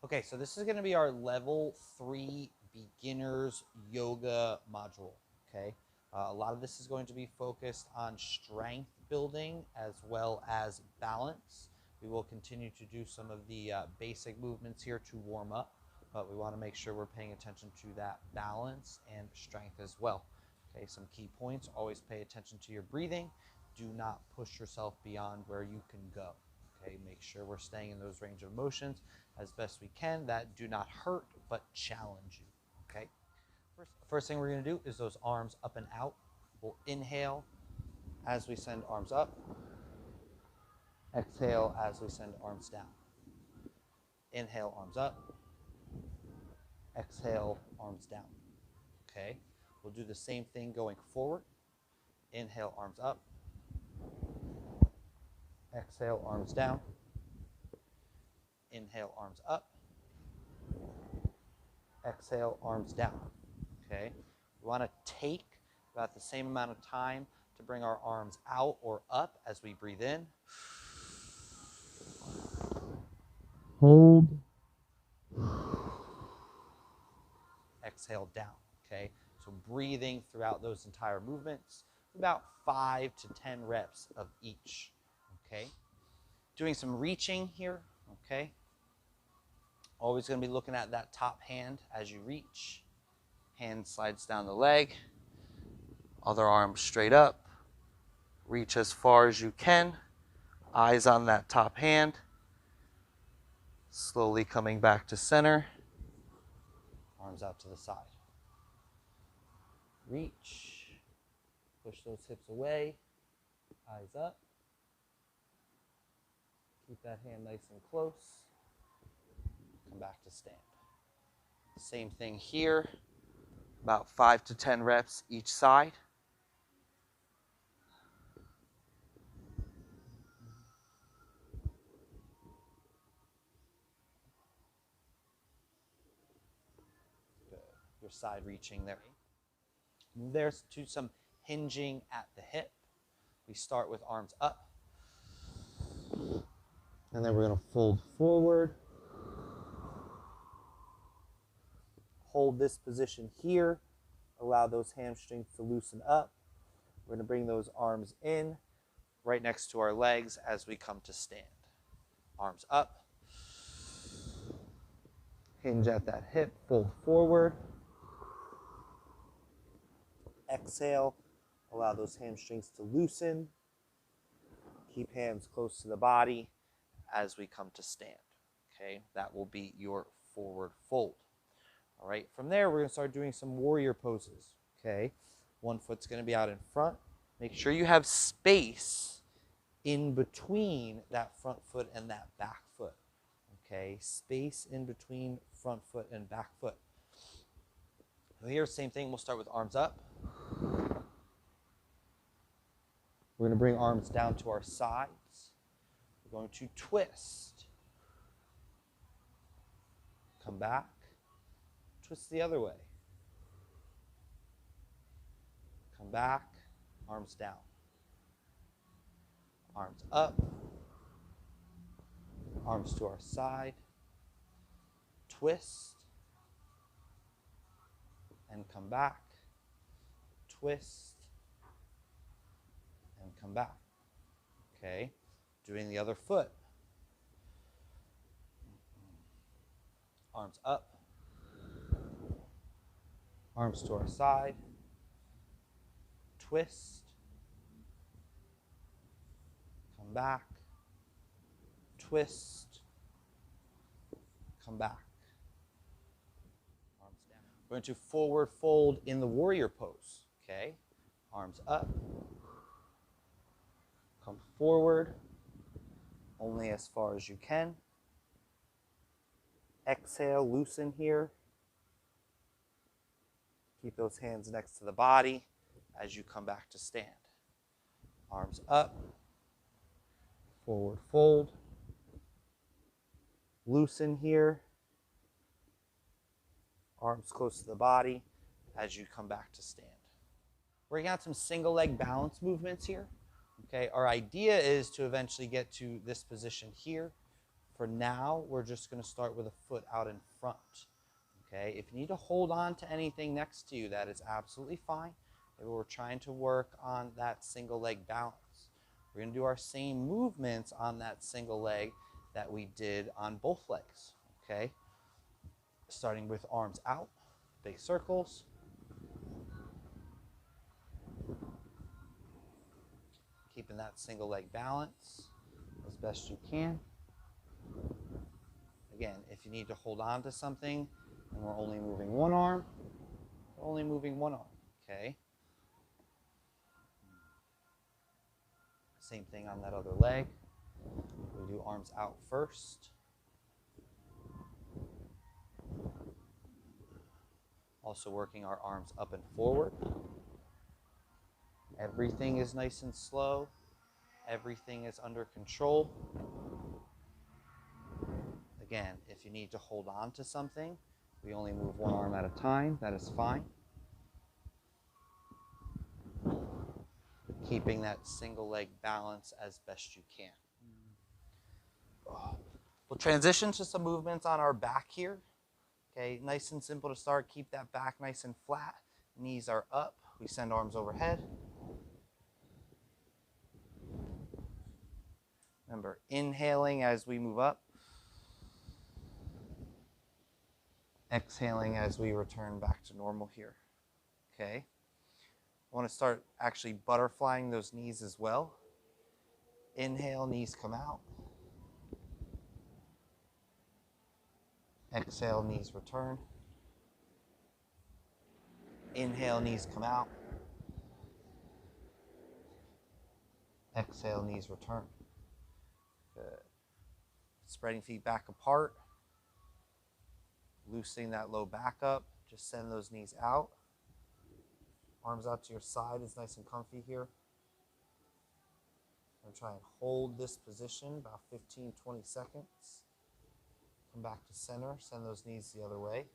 Okay, so this is going to be our level 3 beginners yoga module. Okay, a lot of this is going to be focused on strength building as well as balance. We will continue to do some of the basic movements here to warm up, but we want to make sure we're paying attention to that balance and strength as well. Okay, some key points: always pay attention to your breathing. Do not push yourself beyond where you can go. Okay, make sure we're staying in those range of motions as best we can that do not hurt but challenge you. Okay, first thing we're going to do is those arms up and out. We'll inhale as we send arms up, exhale as we send arms down. Inhale, arms up, exhale, arms down. Okay, we'll do the same thing going forward. Inhale, arms up, exhale, arms down. Inhale, arms up, exhale, arms down. Okay, we want to take about the same amount of time to bring our arms out or up as we breathe in. Hold. Exhale down. Okay, so breathing throughout those entire movements, about 5 to 10 reps of each. Okay, doing some reaching here. Okay, always going to be looking at that top hand as you reach. Hand slides down the leg, other arm straight up. Reach as far as you can, eyes on that top hand. Slowly coming back to center, arms out to the side. Reach, push those hips away, eyes up. Keep that hand nice and close. Come back to stand. Same thing here, about 5 to 10 reps each side. Good. Your side reaching there. Move there to some hinging at the hip. We start with arms up. And then we're going to fold forward. Hold this position here. Allow those hamstrings to loosen up. We're going to bring those arms in right next to our legs as we come to stand. Arms up. Hinge at that hip, fold forward. Exhale. Allow those hamstrings to loosen. Keep hands close to the body as we come to stand. Okay, that will be your forward fold. All right, from there, we're going to start doing some warrior poses. Okay, one foot's going to be out in front. Make sure you have space in between that front foot and that back foot. Okay, space in between front foot and back foot. So here, same thing. We'll start with arms up. We're going to bring arms down to our sides. We're going to twist. Come back. Twist the other way. Come back. Arms down. Arms up. Arms to our side. Twist. And come back. Twist. And come back. Okay. Doing the other foot. Arms up. Arms to our side. Twist. Come back. Twist. Come back. Arms down. We're going to forward fold in the warrior pose. Okay. Arms up. Come forward. Only as far as you can. Exhale, loosen here. Keep those hands next to the body as you come back to stand. Arms up. Forward fold. Loosen here. Arms close to the body as you come back to stand. We're going to have some single leg balance movements here. Okay, our idea is to eventually get to this position here. For now, we're just going to start with a foot out in front. Okay, if you need to hold on to anything next to you, that is absolutely fine. We're trying to work on that single leg balance. We're going to do our same movements on that single leg that we did on both legs. Okay, starting with arms out, big circles. Keeping that single leg balance as best you can. Again, if you need to hold on to something and we're only moving one arm, we're only moving one arm, okay? Same thing on that other leg. We do arms out first. Also working our arms up and forward. Everything is nice and slow. Everything is under control. Again, if you need to hold on to something, we only move one arm at a time. That is fine. Keeping that single leg balance as best you can. We'll transition to some movements on our back here. Okay, nice and simple to start. Keep that back nice and flat. Knees are up. We send arms overhead. Remember, inhaling as we move up. Exhaling as we return back to normal here. Okay. I want to start actually butterflying those knees as well. Inhale, knees come out. Exhale, knees return. Inhale, knees come out. Exhale, knees return. Good. Spreading feet back apart. Loosening that low back up. Just send those knees out. Arms out to your side is nice and comfy here. I'm going to try and hold this position about 15, 20 seconds. Come back to center. Send those knees the other way.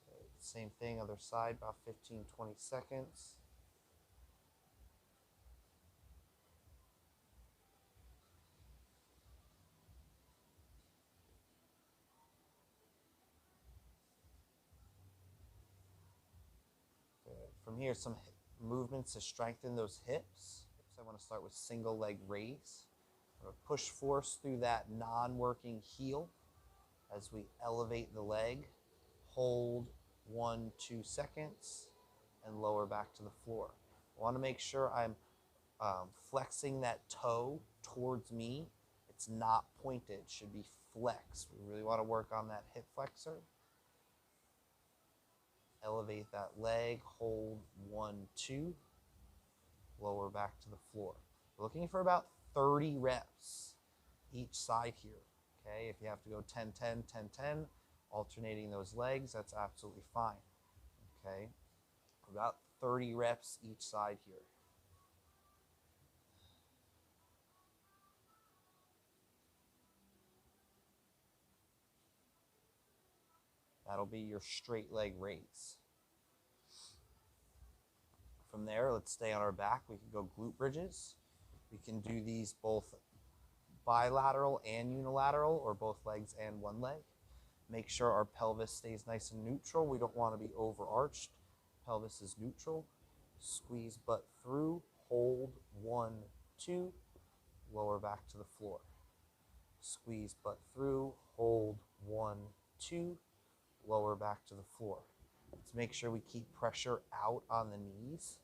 Okay, same thing, other side, about 15, 20 seconds. From here, some movements to strengthen those hips. So I want to start with single leg raise. I'm going to push force through that non-working heel as we elevate the leg. Hold 1, 2 seconds and lower back to the floor. I want to make sure I'm flexing that toe towards me. It's not pointed, it should be flexed. We really want to work on that hip flexor. Elevate that leg, hold 1, 2, lower back to the floor. We're looking for about 30 reps each side here. Okay, if you have to go 10, 10, 10, 10, alternating those legs, that's absolutely fine. Okay, about 30 reps each side here. That'll be your straight leg raise. From there, let's stay on our back. We can go glute bridges. We can do these both bilateral and unilateral, or both legs and one leg. Make sure our pelvis stays nice and neutral. We don't want to be overarched. Pelvis is neutral. Squeeze butt through, hold 1, 2, lower back to the floor. Squeeze butt through, hold 1, 2, lower back to the floor. Let's make sure we keep pressure out on the knees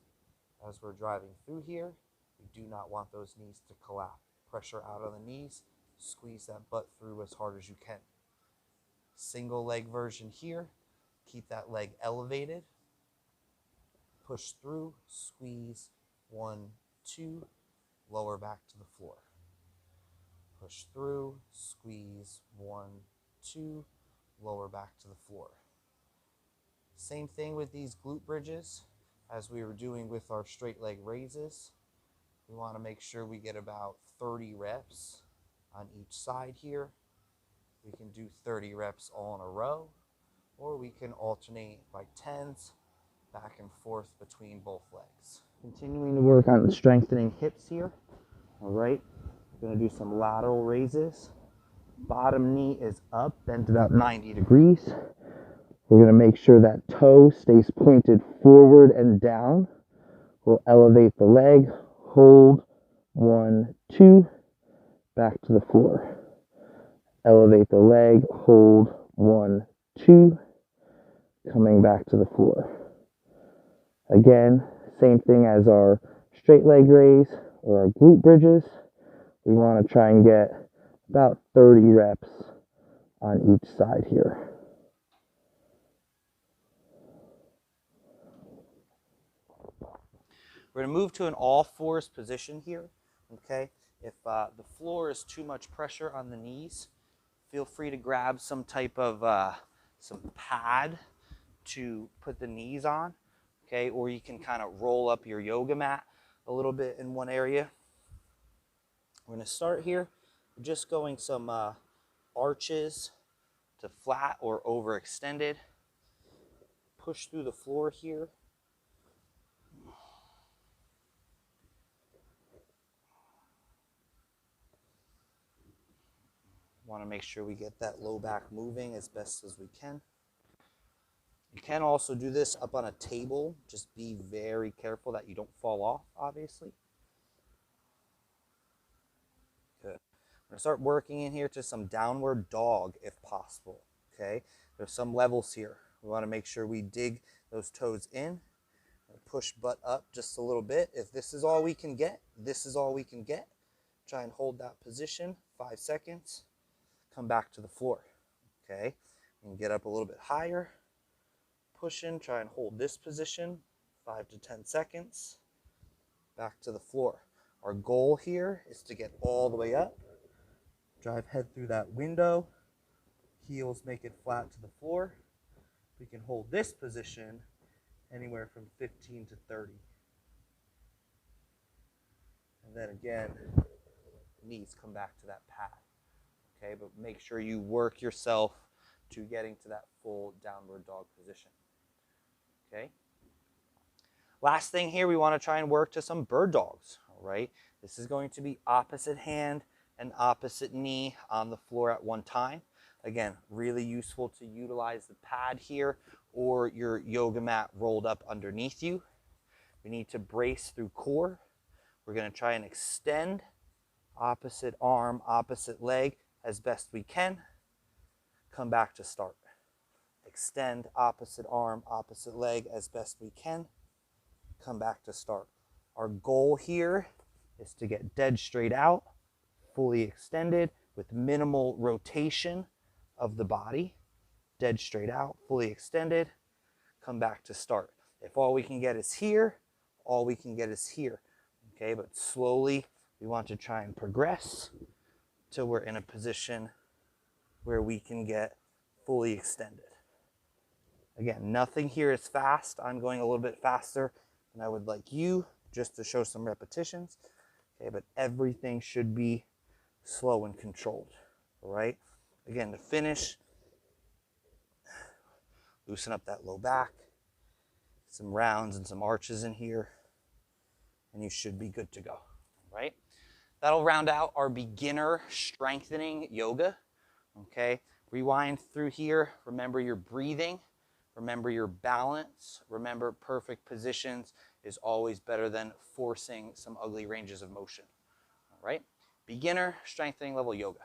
as we're driving through here. We do not want those knees to collapse. Pressure out on the knees, squeeze that butt through as hard as you can. Single leg version here. Keep that leg elevated. Push through, squeeze 1, 2, lower back to the floor. Push through, squeeze 1, 2, lower back to the floor. Same thing with these glute bridges as we were doing with our straight leg raises. We want to make sure we get about 30 reps on each side here. We can do 30 reps all in a row, or we can alternate by 10s back and forth between both legs. Continuing to work on strengthening hips here. All right, we're going to do some lateral raises. Bottom knee is up, bent about 90 degrees. We're going to make sure that toe stays pointed forward and down. We'll elevate the leg, hold, 1, 2, back to the floor. Elevate the leg, hold, 1, 2, coming back to the floor. Again, same thing as our straight leg raise or our glute bridges. We want to try and get about 30 reps on each side here. We're going to move to an all fours position here, okay? If the floor is too much pressure on the knees, feel free to grab some type of some pad to put the knees on, okay? Or you can kind of roll up your yoga mat a little bit in one area. We're going to start here. We're just going some arches to flat or overextended. Push through the floor here. Want to make sure we get that low back moving as best as we can. You can also do this up on a table. Just be very careful that you don't fall off, obviously. Good. I'm going to start working in here to some downward dog if possible, okay? There's some levels here. We want to make sure we dig those toes in. Push butt up just a little bit. If this is all we can get, this is all we can get. Try and hold that position, 5 seconds. Come back to the floor, okay? And get up a little bit higher. Push in, try and hold this position, 5 to 10 seconds. Back to the floor. Our goal here is to get all the way up. Drive head through that window. Heels make it flat to the floor. We can hold this position anywhere from 15 to 30. And then again, knees come back to that pad. Okay, but make sure you work yourself to getting to that full downward dog position. Okay. Last thing here, we want to try and work to some bird dogs. All right. This is going to be opposite hand and opposite knee on the floor at one time. Again, really useful to utilize the pad here or your yoga mat rolled up underneath you. We need to brace through core. We're going to try and extend opposite arm, opposite leg as best we can. Come back to start. Extend opposite arm, opposite leg as best we can. Come back to start. Our goal here is to get dead straight out, fully extended with minimal rotation of the body. Dead straight out, fully extended. Come back to start. If all we can get is here, all we can get is here. Okay, but slowly we want to try and progress till we're in a position where we can get fully extended. Again, nothing here is fast. I'm going a little bit faster than I would like you, just to show some repetitions. Okay, but everything should be slow and controlled. All right? Again, to finish, loosen up that low back, some rounds and some arches in here, and you should be good to go. All right? That'll round out our beginner strengthening yoga. Okay, rewind through here. Remember your breathing. Remember your balance. Remember perfect positions is always better than forcing some ugly ranges of motion. All right, beginner strengthening level yoga.